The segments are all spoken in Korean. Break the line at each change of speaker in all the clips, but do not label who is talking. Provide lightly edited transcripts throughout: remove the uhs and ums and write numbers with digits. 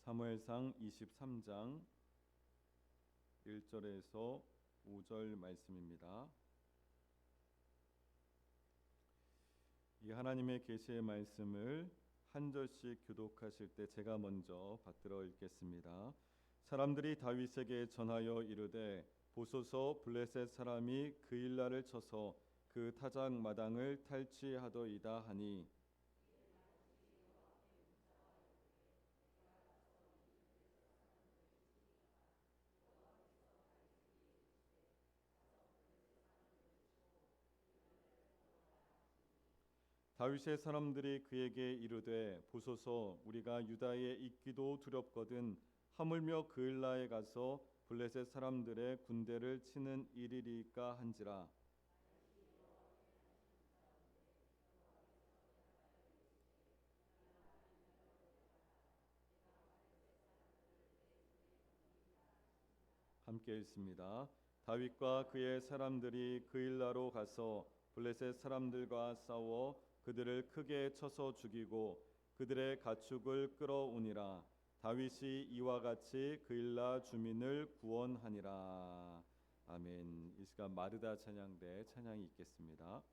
사무엘상 23장 1절에서 5절 말씀입니다. 이 하나님의 계시의 말씀을 한 절씩 교독하실 때 제가 먼저 받들어 읽겠습니다. 사람들이 다윗에게 전하여 이르되 보소서 블레셋 사람이 그일라를 쳐서 그 타작 마당을 탈취하더이다 하니 다윗의 사람들이 그에게 이르되 보소서 우리가 유다에 있기도 두렵거든 하물며 그일라에 가서 블레셋 사람들의 군대를 치는 일이리까 한지라. 함께 읽습니다. 다윗과 그의 사람들이 그일라로 가서 블레셋 사람들과 싸워 그들을 크게 쳐서 죽이고 그들의 가축을 끌어오니라. 다윗이 이와 같이 그일라 주민을 구원하니라. 아멘. 이 시간 마르다 찬양대 찬양이 있겠습니다.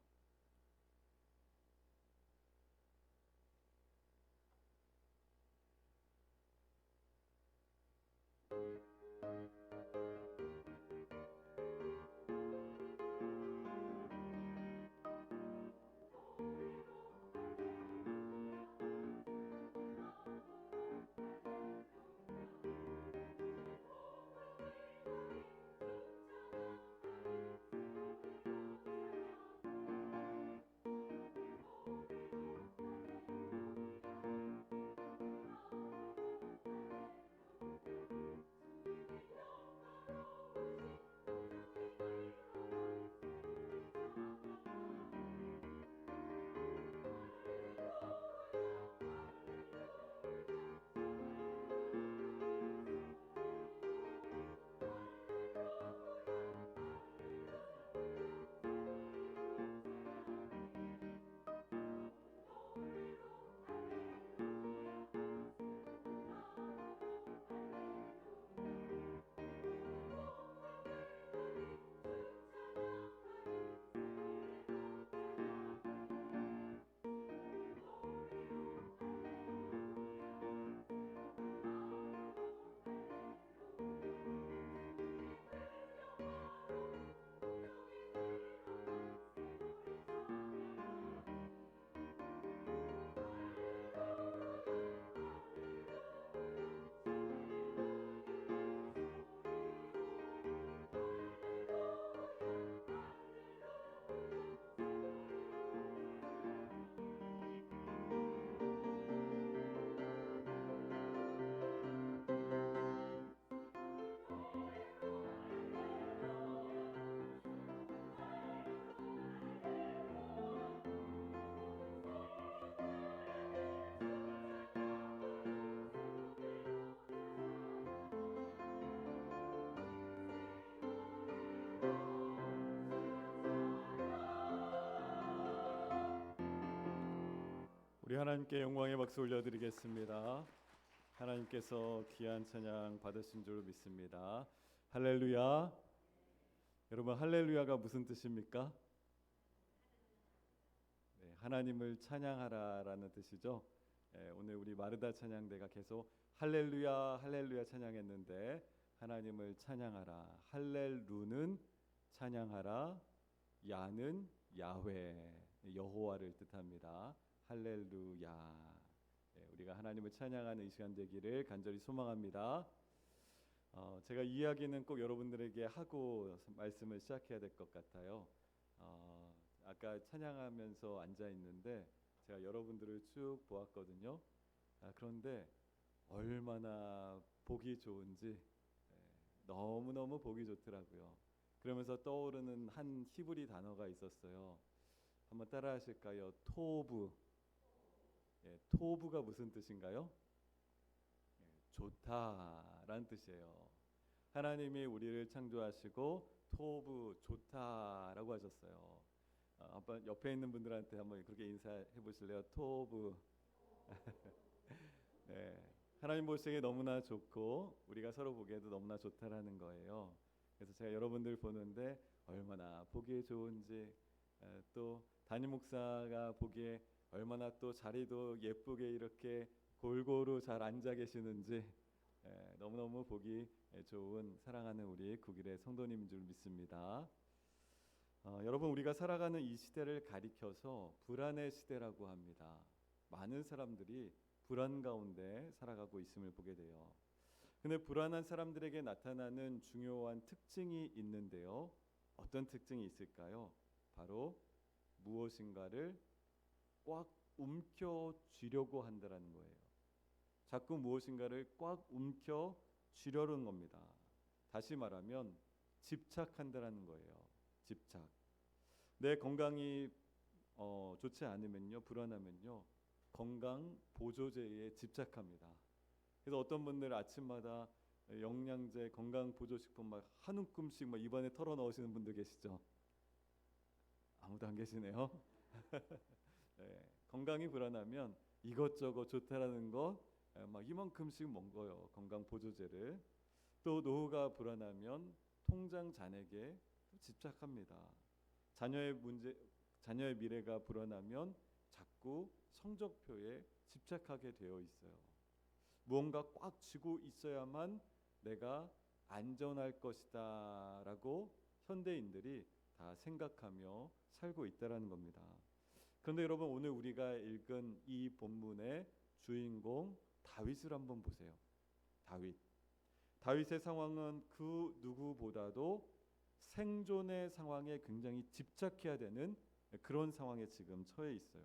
우리 하나님께 영광의 박수 올려드리겠습니다. 하나님께서 귀한 찬양 받으신 줄 믿습니다. 할렐루야. 여러분 할렐루야가 무슨 뜻입니까? 네, 하나님을 찬양하라라는 뜻이죠. 오늘 우리 마르다 찬양대가 계속 할렐루야 할렐루야 찬양했는데 하나님을 찬양하라. 할렐루는 찬양하라. 야는 야훼 여호와를 뜻합니다. 할렐루야. 우리가 하나님을 찬양하는 이 시간 되기를 간절히 소망합니다. 제가 이야기는 꼭 여러분들에게 하고 말씀을 시작해야 될 것 같아요. 아까 찬양하면서 앉아 있는데 제가 여러분들을 쭉 보았거든요. 그런데 얼마나 보기 좋은지 너무너무 보기 좋더라고요. 그러면서 떠오르는 한 히브리 단어가 있었어요. 한번 따라 하실까요? 토브. 토브가 무슨 뜻인가요? 좋다라는 뜻이에요. 하나님이 우리를 창조하시고 토브 좋다라고 하셨어요. 한번 옆에 있는 분들한테 한번 그렇게 인사해 보실래요? 토브. 네. 하나님 보시기에 너무나 좋고 우리가 서로 보기에도 너무나 좋다라는 거예요. 그래서 제가 여러분들 보는데 얼마나 보기에 좋은지, 또 담임 목사가 보기에 얼마나 또 자리도 예쁘게 이렇게 골고루 잘 앉아 계시는지, 너무너무 보기 좋은 사랑하는 우리 국일의 성도님인 줄 믿습니다. 여러분, 우리가 살아가는 이 시대를 가리켜서 불안의 시대라고 합니다. 많은 사람들이 불안 가운데 살아가고 있음을 보게 돼요. 근데 불안한 사람들에게 나타나는 중요한 특징이 있는데요. 어떤 특징이 있을까요? 바로 무엇인가를 꽉 움켜 쥐려고 한다는 거예요. 자꾸 무엇인가를 꽉 움켜 쥐려는 겁니다. 다시 말하면 집착한다는 거예요. 집착. 내 건강이 좋지 않으면요, 불안하면요, 건강 보조제에 집착합니다. 그래서 어떤 분들 아침마다 영양제, 건강 보조식품 막 한 움큼씩 막 입안에 털어 넣으시는 분들 계시죠? 아무도 안 계시네요. 네, 건강이 불안하면 이것저것 좋다라는 것 막 이만큼씩 먹어요. 건강 보조제를. 또 노후가 불안하면 통장 잔액에 집착합니다. 자녀의 미래가 불안하면 자꾸 성적표에 집착하게 되어 있어요. 무언가 꽉 쥐고 있어야만 내가 안전할 것이다라고 현대인들이 다 생각하며 살고 있다라는 겁니다. 그런데 여러분, 오늘 우리가 읽은 이 본문의 주인공 다윗을 한번 보세요. 다윗의 상황은 그 누구보다도 생존의 상황에 굉장히 집착해야 되는 그런 상황에 지금 처해 있어요.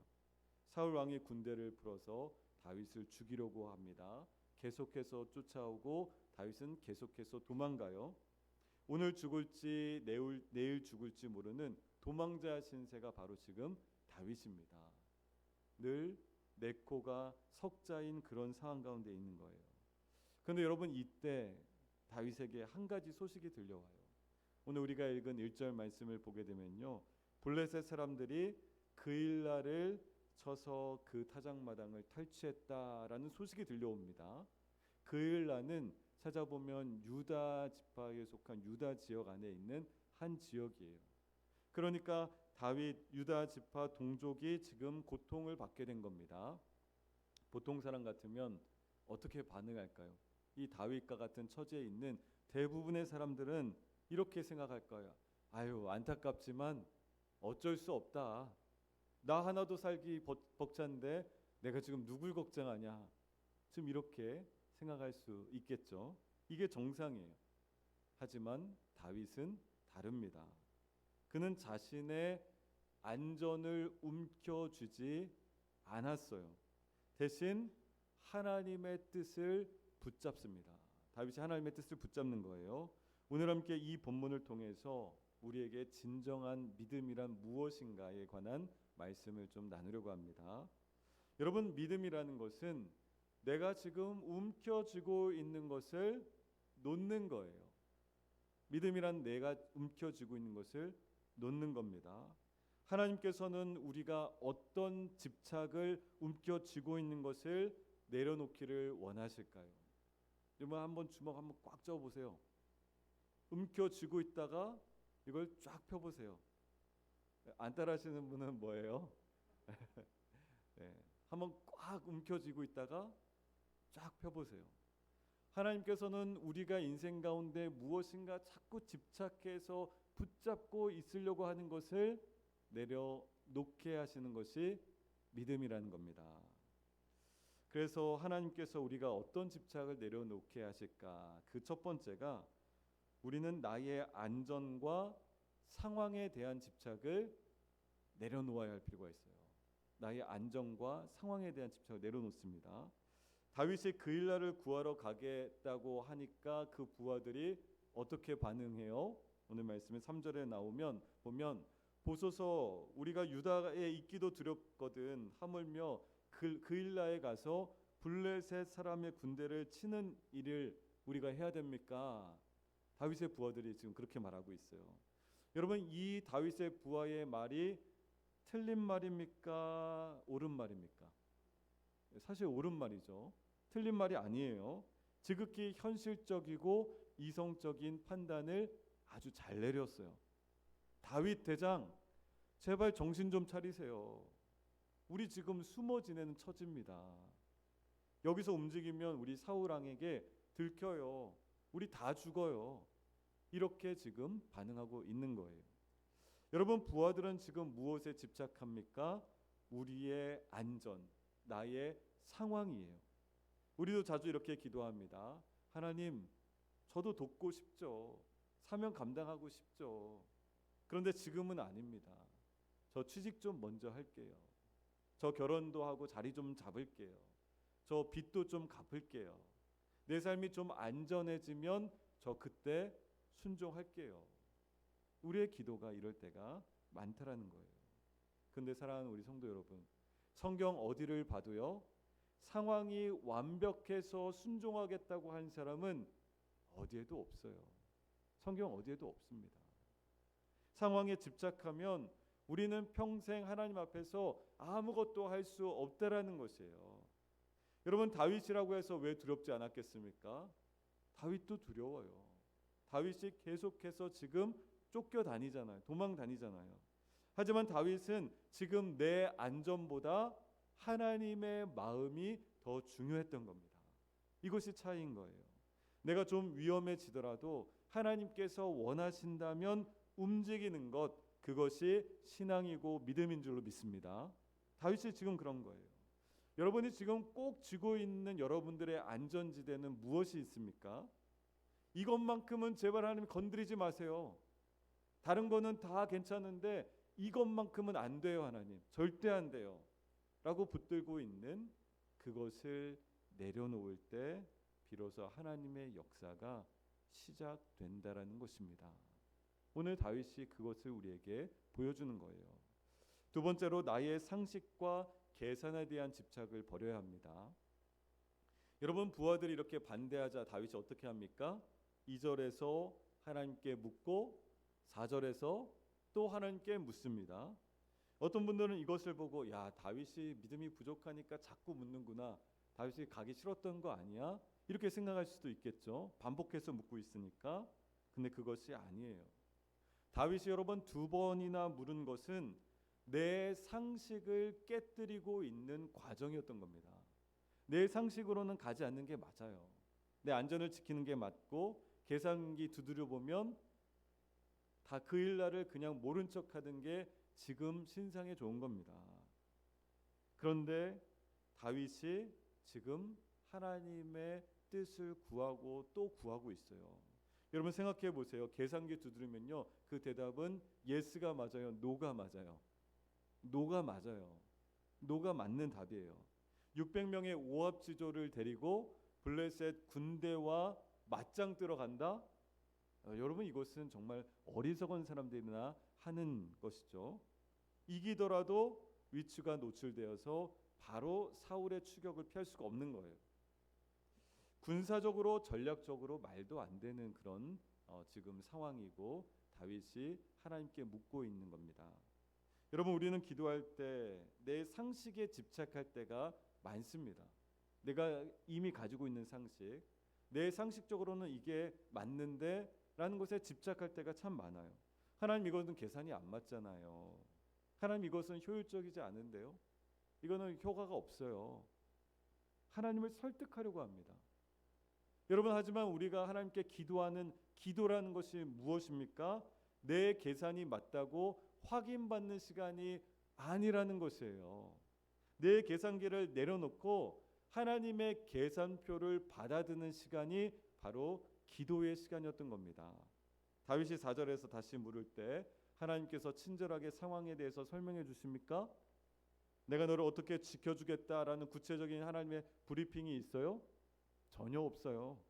사울 왕이 군대를 풀어서 다윗을 죽이려고 합니다. 계속해서 쫓아오고 다윗은 계속해서 도망가요. 오늘 죽을지 내일 죽을지 모르는 도망자 신세가 바로 지금 다윗입니다. 늘 내 코가 석자인 그런 상황 가운데 있는 거예요. 그런데 여러분, 이때 다윗에게 한 가지 소식이 들려와요. 오늘 우리가 읽은 1절 말씀을 보게 되면요, 블레셋 사람들이 그일라를 쳐서 그 타작마당을 탈취했다라는 소식이 들려옵니다. 그일라는 찾아보면 유다 지파에 속한 유다 지역 안에 있는 한 지역이에요. 그러니까 다윗 유다 지파 동족이 지금 고통을 받게 된 겁니다. 보통 사람 같으면 어떻게 반응할까요? 이 다윗과 같은 처지에 있는 대부분의 사람들은 이렇게 생각할 거예요. 아유, 안타깝지만 어쩔 수 없다. 나 하나도 살기 벅찬데 내가 지금 누굴 걱정하냐. 지금 이렇게 생각할 수 있겠죠. 이게 정상이에요. 하지만 다윗은 다릅니다. 그는 자신의 안전을 움켜쥐지 않았어요. 대신 하나님의 뜻을 붙잡습니다. 다윗이 하나님의 뜻을 붙잡는 거예요. 오늘 함께 이 본문을 통해서 우리에게 진정한 믿음이란 무엇인가에 관한 말씀을 좀 나누려고 합니다. 여러분, 믿음이라는 것은 내가 지금 움켜쥐고 있는 것을 놓는 거예요. 믿음이란 내가 움켜쥐고 있는 것을 놓는 겁니다. 하나님께서는 우리가 어떤 집착을 움켜쥐고 있는 것을 내려놓기를 원하실까요? 여러분, 한번 주먹 한번 꽉 쥐어보세요. 움켜쥐고 있다가 이걸 쫙 펴보세요. 안 따라하시는 분은 뭐예요? 네, 한번 꽉 움켜쥐고 있다가 쫙 펴보세요. 하나님께서는 우리가 인생 가운데 무엇인가 자꾸 집착해서 붙잡고 있으려고 하는 것을 내려놓게 하시는 것이 믿음이라는 겁니다. 그래서 하나님께서 우리가 어떤 집착을 내려놓게 하실까? 그 첫 번째가 우리는 나의 안전과 상황에 대한 집착을 내려놓아야 할 필요가 있어요. 나의 안전과 상황에 대한 집착을 내려놓습니다. 다윗이 그일라를 구하러 가겠다고 하니까 그 부하들이 어떻게 반응해요? 오늘 말씀에 3절에 보면 보소서, 우리가 유다에 있기도 두렵거든. 하물며 그일라에 가서 블레셋 사람의 군대를 치는 일을 우리가 해야 됩니까? 다윗의 부하들이 지금 그렇게 말하고 있어요. 여러분, 이 다윗의 부하의 말이 틀린 말입니까? 옳은 말입니까? 사실 옳은 말이죠. 틀린 말이 아니에요. 지극히 현실적이고 이성적인 판단을 아주 잘 내렸어요. 다윗 대장, 제발 정신 좀 차리세요. 우리 지금 숨어 지내는 처지입니다. 여기서 움직이면 우리 사울 왕에게 들켜요. 우리 다 죽어요. 이렇게 지금 반응하고 있는 거예요. 여러분, 부하들은 지금 무엇에 집착합니까? 우리의 안전, 나의 상황이에요. 우리도 자주 이렇게 기도합니다. 하나님, 저도 돕고 싶죠. 사명 감당하고 싶죠. 그런데 지금은 아닙니다. 저 취직 좀 먼저 할게요. 저 결혼도 하고 자리 좀 잡을게요. 저 빚도 좀 갚을게요. 내 삶이 좀 안전해지면 저 그때 순종할게요. 우리의 기도가 이럴 때가 많다라는 거예요. 근데 사랑하는 우리 성도 여러분, 성경 어디를 봐도요, 상황이 완벽해서 순종하겠다고 한 사람은 어디에도 없어요. 성경 어디에도 없습니다. 상황에 집착하면 우리는 평생 하나님 앞에서 아무것도 할 수 없다라는 것이에요. 여러분, 다윗이라고 해서 왜 두렵지 않았겠습니까? 다윗도 두려워요. 다윗이 계속해서 지금 쫓겨다니잖아요. 도망다니잖아요. 하지만 다윗은 지금 내 안전보다 하나님의 마음이 더 중요했던 겁니다. 이것이 차이인 거예요. 내가 좀 위험해지더라도 하나님께서 원하신다면 움직이는 것, 그것이 신앙이고 믿음인 줄로 믿습니다. 다윗이 지금 그런 거예요. 여러분이 지금 꼭 쥐고 있는 여러분들의 안전지대는 무엇이 있습니까? 이것만큼은 제발 하나님 건드리지 마세요. 다른 거는 다 괜찮은데 이것만큼은 안 돼요, 하나님. 절대 안 돼요. 라고 붙들고 있는 그것을 내려놓을 때 비로소 하나님의 역사가 시작된다라는 것입니다. 오늘 다윗이 그것을 우리에게 보여주는 거예요. 두 번째로, 나의 상식과 계산에 대한 집착을 버려야 합니다. 여러분, 부하들이 이렇게 반대하자 다윗이 어떻게 합니까? 2절에서 하나님께 묻고 4절에서 또 하나님께 묻습니다. 어떤 분들은 이것을 보고, 야, 다윗이 믿음이 부족하니까 자꾸 묻는구나. 다윗이 가기 싫었던 거 아니야? 이렇게 생각할 수도 있겠죠. 반복해서 묻고 있으니까. 근데 그것이 아니에요. 다윗이 여러 번 두 번이나 물은 것은 내 상식을 깨뜨리고 있는 과정이었던 겁니다. 내 상식으로는 가지 않는 게 맞아요. 내 안전을 지키는 게 맞고, 계산기 두드려 보면 다 그 일날을 그냥 모른 척하는 게 지금 신상에 좋은 겁니다. 그런데 다윗이 지금 하나님의 뜻을 구하고 또 구하고 있어요. 여러분, 생각해 보세요. 계산기 두드리면요, 그 대답은 예스가 맞아요, 노가 맞아요? 노가 맞아요. 노가 맞는 답이에요. 600명의 오합지졸을 데리고 블레셋 군대와 맞짱 뜨러 간다? 여러분, 이것은 정말 어리석은 사람들이나 하는 것이죠. 이기더라도 위치가 노출되어서 바로 사울의 추격을 피할 수가 없는 거예요. 군사적으로 전략적으로 말도 안 되는 그런 지금 상황이고, 다윗이 하나님께 묻고 있는 겁니다. 여러분, 우리는 기도할 때 내 상식에 집착할 때가 많습니다. 내가 이미 가지고 있는 상식, 내 상식적으로는 이게 맞는데 라는 것에 집착할 때가 참 많아요. 하나님, 이것은 계산이 안 맞잖아요. 하나님, 이것은 효율적이지 않은데요. 이거는 효과가 없어요. 하나님을 설득하려고 합니다. 여러분, 하지만 우리가 하나님께 기도하는 기도라는 것이 무엇입니까? 내 계산이 맞다고 확인받는 시간이 아니라는 것이에요. 내 계산기를 내려놓고 하나님의 계산표를 받아드는 시간이 바로 기도의 시간이었던 겁니다. 다윗이 4절에서 다시 물을 때 하나님께서 친절하게 상황에 대해서 설명해 주십니까? 내가 너를 어떻게 지켜주겠다라는 구체적인 하나님의 브리핑이 있어요? 전혀 없어요.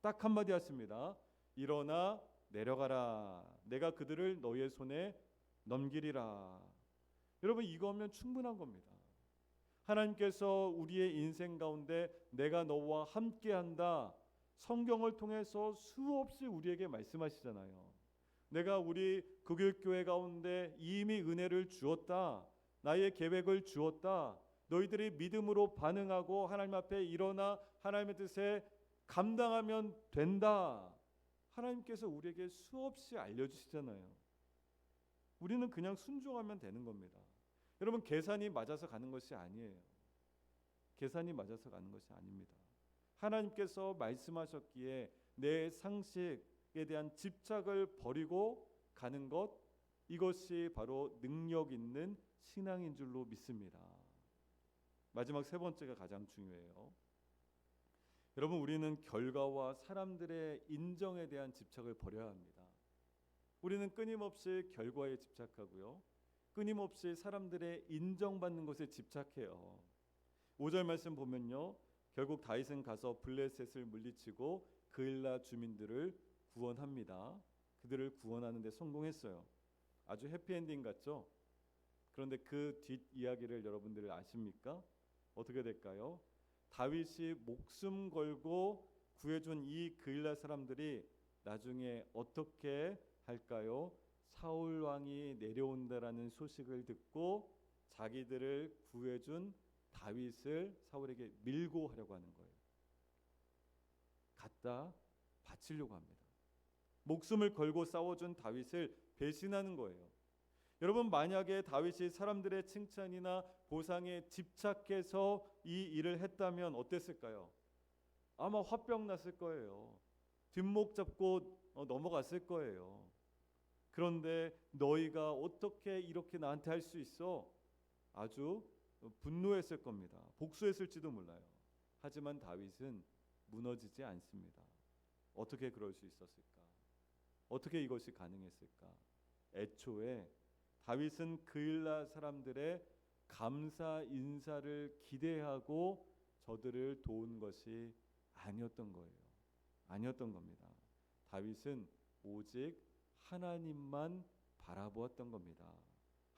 딱 한마디 하십니다. 일어나 내려가라. 내가 그들을 너의 손에 넘기리라. 여러분, 이거면 충분한 겁니다. 하나님께서 우리의 인생 가운데 내가 너와 함께한다, 성경을 통해서 수없이 우리에게 말씀하시잖아요. 내가 우리 구교육교회 가운데 이미 은혜를 주었다, 나의 계획을 주었다, 너희들이 믿음으로 반응하고 하나님 앞에 일어나 하나님의 뜻에 감당하면 된다. 하나님께서 우리에게 수없이 알려주시잖아요. 우리는 그냥 순종하면 되는 겁니다. 여러분, 계산이 맞아서 가는 것이 아니에요. 계산이 맞아서 가는 것이 아닙니다. 하나님께서 말씀하셨기에 내 상식에 대한 집착을 버리고 가는 것, 이것이 바로 능력 있는 신앙인 줄로 믿습니다. 마지막 세 번째가 가장 중요해요. 여러분, 우리는 결과와 사람들의 인정에 대한 집착을 버려야 합니다. 우리는 끊임없이 결과에 집착하고요, 끊임없이 사람들의 인정받는 것에 집착해요. 5절 말씀 보면요, 결국 다윗은 가서 블레셋을 물리치고 그일라 주민들을 구원합니다. 그들을 구원하는 데 성공했어요. 아주 해피엔딩 같죠? 그런데 그 뒷이야기를 여러분들 아십니까? 어떻게 될까요? 다윗이 목숨 걸고 구해준 이 그일라 사람들이 나중에 어떻게 할까요? 사울 왕이 내려온다라는 소식을 듣고 자기들을 구해준 다윗을 사울에게 밀고 하려고 하는 거예요. 갖다 바치려고 합니다. 목숨을 걸고 싸워준 다윗을 배신하는 거예요. 여러분, 만약에 다윗이 사람들의 칭찬이나 보상에 집착해서 이 일을 했다면 어땠을까요? 아마 화병 났을 거예요. 뒷목 잡고 넘어갔을 거예요. 그런데 너희가 어떻게 이렇게 나한테 할 수 있어? 아주 분노했을 겁니다. 복수했을지도 몰라요. 하지만 다윗은 무너지지 않습니다. 어떻게 그럴 수 있었을까? 어떻게 이것이 가능했을까? 애초에 다윗은 그일라 사람들의 감사 인사를 기대하고 저들을 도운 것이 아니었던 거예요. 아니었던 겁니다. 다윗은 오직 하나님만 바라보았던 겁니다.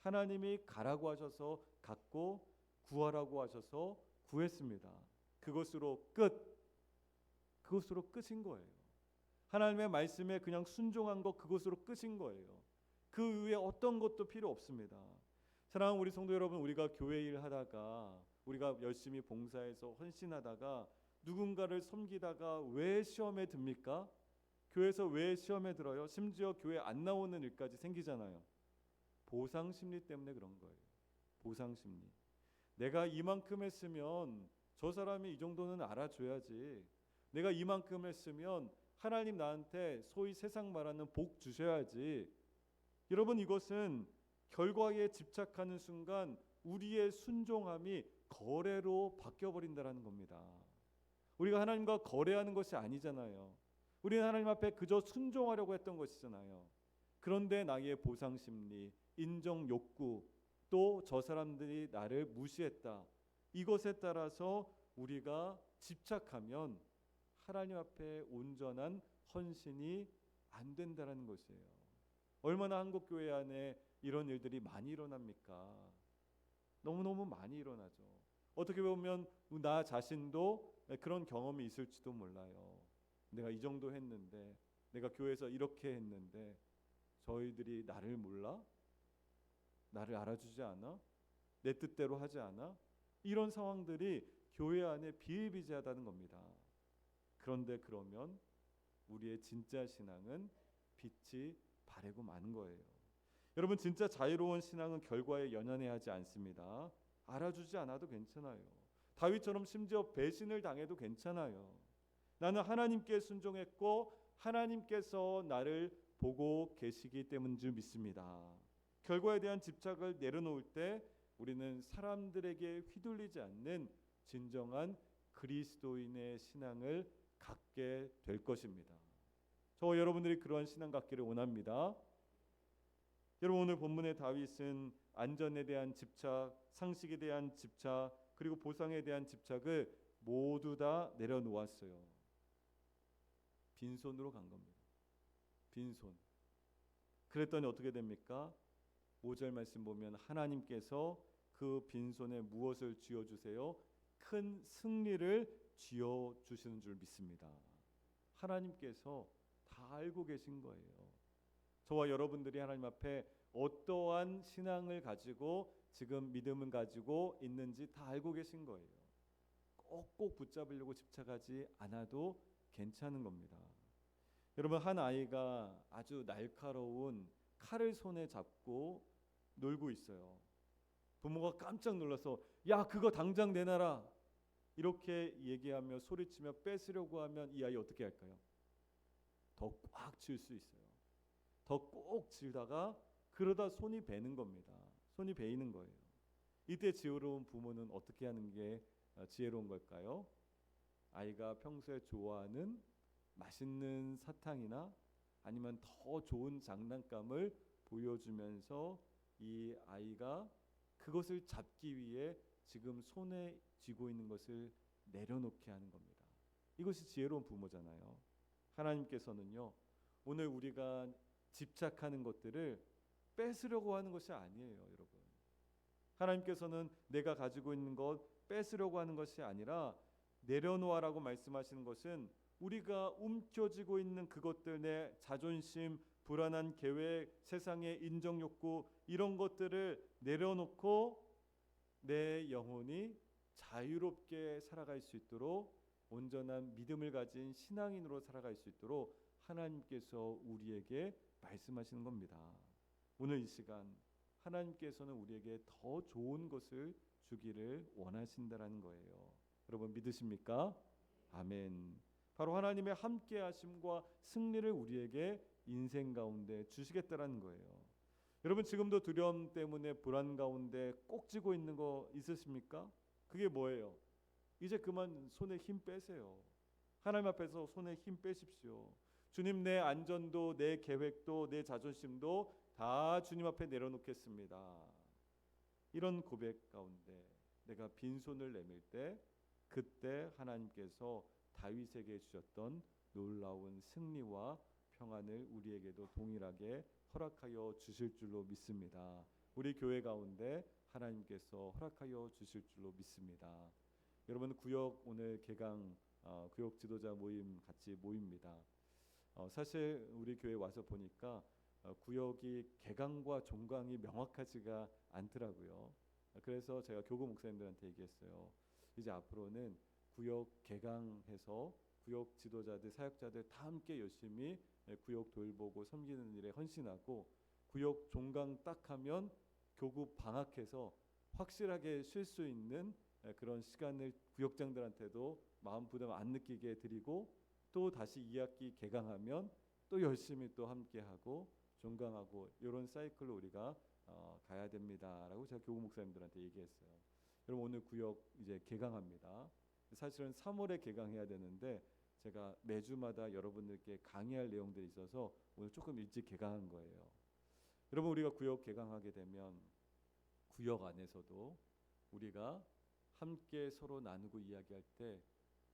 하나님이 가라고 하셔서 갔고 구하라고 하셔서 구했습니다. 그것으로 그것으로 끝인 거예요. 하나님의 말씀에 그냥 순종한 것, 그것으로 끝인 거예요. 그 위에 어떤 것도 필요 없습니다. 사랑하는 우리 성도 여러분, 우리가 교회 일 하다가, 우리가 열심히 봉사해서 헌신하다가 누군가를 섬기다가 왜 시험에 듭니까? 교회에서 왜 시험에 들어요? 심지어 교회 안 나오는 일까지 생기잖아요. 보상 심리 때문에 그런 거예요. 보상 심리. 내가 이만큼 했으면 저 사람이 이 정도는 알아줘야지. 내가 이만큼 했으면 하나님 나한테 소위 세상 말하는 복 주셔야지. 여러분, 이것은 결과에 집착하는 순간 우리의 순종함이 거래로 바뀌어버린다는 겁니다. 우리가 하나님과 거래하는 것이 아니잖아요. 우리는 하나님 앞에 그저 순종하려고 했던 것이잖아요. 그런데 나의 보상심리, 인정 욕구, 또 저 사람들이 나를 무시했다, 이것에 따라서 우리가 집착하면 하나님 앞에 온전한 헌신이 안 된다는 것이에요. 얼마나 한국 교회 안에 이런 일들이 많이 일어납니까? 너무너무 많이 일어나죠. 어떻게 보면 나 자신도 그런 경험이 있을지도 몰라요. 내가 이 정도 했는데, 내가 교회에서 이렇게 했는데 저희들이 나를 몰라? 나를 알아주지 않아? 내 뜻대로 하지 않아? 이런 상황들이 교회 안에 비일비재하다는 겁니다. 그런데 그러면 우리의 진짜 신앙은 빛이 바래고 마는 거예요. 여러분, 진짜 자유로운 신앙은 결과에 연연해하지 않습니다. 알아주지 않아도 괜찮아요. 다윗처럼 심지어 배신을 당해도 괜찮아요. 나는 하나님께 순종했고 하나님께서 나를 보고 계시기 때문인 줄 믿습니다. 결과에 대한 집착을 내려놓을 때 우리는 사람들에게 휘둘리지 않는 진정한 그리스도인의 신앙을 갖게 될 것입니다. 저와 여러분들이 그러한 신앙 갖기를 원합니다. 여러분, 오늘 본문의 다윗은 안전에 대한 집착, 상식에 대한 집착, 그리고 보상에 대한 집착을 모두 다 내려놓았어요. 빈손으로 간 겁니다. 빈손. 그랬더니 어떻게 됩니까? 5절 말씀 보면 하나님께서 그 빈손에 무엇을 쥐어주세요? 큰 승리를 쥐어주시는 줄 믿습니다. 하나님께서 다 알고 계신 거예요. 저와 여러분들이 하나님 앞에 어떠한 신앙을 가지고 지금 믿음을 가지고 있는지 다 알고 계신 거예요. 꼭꼭 붙잡으려고 집착하지 않아도 괜찮은 겁니다. 여러분, 한 아이가 아주 날카로운 칼을 손에 잡고 놀고 있어요. 부모가 깜짝 놀라서 야, 그거 당장 내놔라 이렇게 얘기하며 소리치며 뺏으려고 하면 이 아이 어떻게 할까요? 더 꽉 쥘 수 있어요. 더 꼭 쥐다가 그러다 손이 베는 겁니다. 손이 베이는 거예요. 이때 지혜로운 부모는 어떻게 하는 게 지혜로운 걸까요? 아이가 평소에 좋아하는 맛있는 사탕이나 아니면 더 좋은 장난감을 보여주면서 이 아이가 그것을 잡기 위해 지금 손에 쥐고 있는 것을 내려놓게 하는 겁니다. 이것이 지혜로운 부모잖아요. 하나님께서는요, 오늘 우리가 집착하는 것들을 뺏으려고 하는 것이 아니에요, 여러분. 하나님께서는 내가 가지고 있는 것 뺏으려고 하는 것이 아니라 내려놓아라고 말씀하시는 것은 우리가 움켜쥐고 있는 그것들, 내 자존심, 불안한 계획, 세상의 인정 욕구, 이런 것들을 내려놓고 내 영혼이 자유롭게 살아갈 수 있도록 온전한 믿음을 가진 신앙인으로 살아갈 수 있도록 하나님께서 우리에게 말씀하시는 겁니다. 오늘 이 시간 하나님께서는 우리에게 더 좋은 것을 주기를 원하신다라는 거예요. 여러분 믿으십니까? 아멘. 바로 하나님의 함께 하심과 승리를 우리에게 인생 가운데 주시겠다라는 거예요. 여러분 지금도 두려움 때문에 불안 가운데 꼭 쥐고 있는 거 있으십니까? 그게 뭐예요? 이제 그만 손에 힘 빼세요. 하나님 앞에서 손에 힘 빼십시오. 주님, 내 안전도 내 계획도 내 자존심도 다 주님 앞에 내려놓겠습니다. 이런 고백 가운데 내가 빈손을 내밀 때 그때 하나님께서 다윗에게 주셨던 놀라운 승리와 평안을 우리에게도 동일하게 허락하여 주실 줄로 믿습니다. 우리 교회 가운데 하나님께서 허락하여 주실 줄로 믿습니다. 여러분 구역 오늘 개강 구역 지도자 모임 같이 모입니다. 사실 우리 교회 와서 보니까 구역이 개강과 종강이 명확하지가 않더라고요. 그래서 제가 교구 목사님들한테 얘기했어요. 이제 앞으로는 구역 개강해서 구역 지도자들, 사역자들 다 함께 열심히 구역 돌보고 섬기는 일에 헌신하고 구역 종강 딱 하면 교구 방학해서 확실하게 쉴 수 있는 그런 시간을 구역장들한테도 마음 부담 안 느끼게 드리고 또 다시 2학기 개강하면 또 열심히 또 함께하고 종강하고 이런 사이클로 우리가 가야 됩니다라고 제가 교구 목사님들한테 얘기했어요. 여러분 오늘 구역 이제 개강합니다. 사실은 3월에 개강해야 되는데 제가 매주마다 여러분들께 강의할 내용들이 있어서 오늘 조금 일찍 개강한 거예요. 여러분 우리가 구역 개강하게 되면 구역 안에서도 우리가 함께 서로 나누고 이야기할 때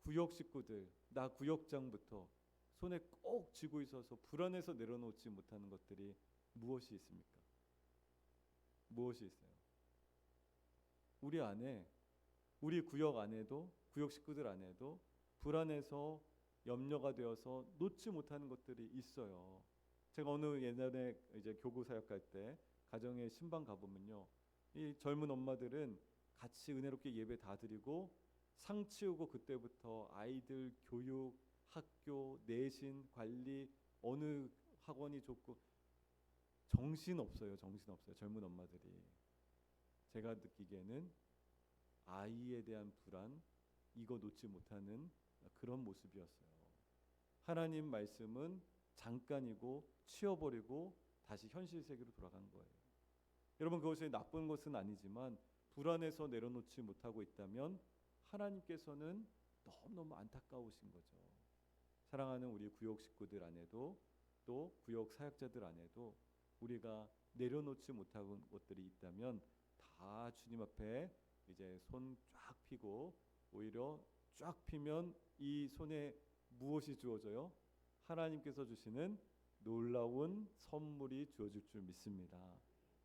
구역 식구들, 나 구역장부터 손에 꼭 쥐고 있어서 불안해서 내려놓지 못하는 것들이 무엇이 있습니까? 무엇이 있어요? 우리 안에, 우리 구역 안에도, 구역 식구들 안에도 불안해서 염려가 되어서 놓지 못하는 것들이 있어요. 제가 어느 옛날에 이제 교구 사역할 때 가정에 신방 가보면요, 이 젊은 엄마들은 같이 은혜롭게 예배 다 드리고 상 치우고 그때부터 아이들 교육, 학교, 내신, 관리 어느 학원이 좋고 정신 없어요. 젊은 엄마들이. 제가 느끼기에는 아이에 대한 불안 이거 놓지 못하는 그런 모습이었어요. 하나님 말씀은 잠깐이고 치워버리고 다시 현실 세계로 돌아간 거예요. 여러분 그것이 나쁜 것은 아니지만 불안해서 내려놓지 못하고 있다면 하나님께서는 너무너무 안타까우신 거죠. 사랑하는 우리 구역 식구들 안에도 또 구역 사역자들 안에도 우리가 내려놓지 못하는 것들이 있다면 다 주님 앞에 이제 손 쫙 펴고 오히려 쫙 펴면 이 손에 무엇이 주어져요? 하나님께서 주시는 놀라운 선물이 주어질 줄 믿습니다.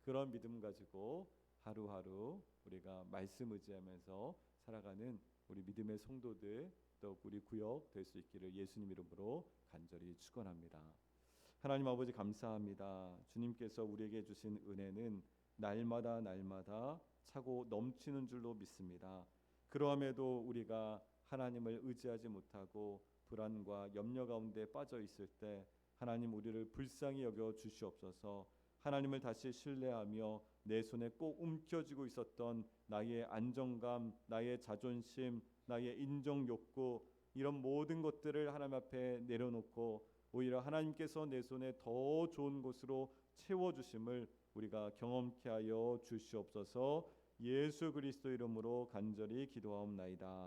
그런 믿음 가지고 하루하루 우리가 말씀 의지하면서 살아가는 우리 믿음의 성도들 또 우리 구역 될 수 있기를 예수님 이름으로 간절히 축원합니다. 하나님 아버지 감사합니다. 주님께서 우리에게 주신 은혜는 날마다 날마다 차고 넘치는 줄로 믿습니다. 그러함에도 우리가 하나님을 의지하지 못하고 불안과 염려 가운데 빠져 있을 때 하나님 우리를 불쌍히 여겨 주시옵소서. 하나님을 다시 신뢰하며 내 손에 꼭 움켜쥐고 있었던 나의 안정감, 나의 자존심, 나의 인정 욕구, 이런 모든 것들을 하나님 앞에 내려놓고 오히려 하나님께서 내 손에 더 좋은 곳으로 채워주심을 우리가 경험케 하여 주시옵소서. 예수 그리스도 이름으로 간절히 기도하옵나이다.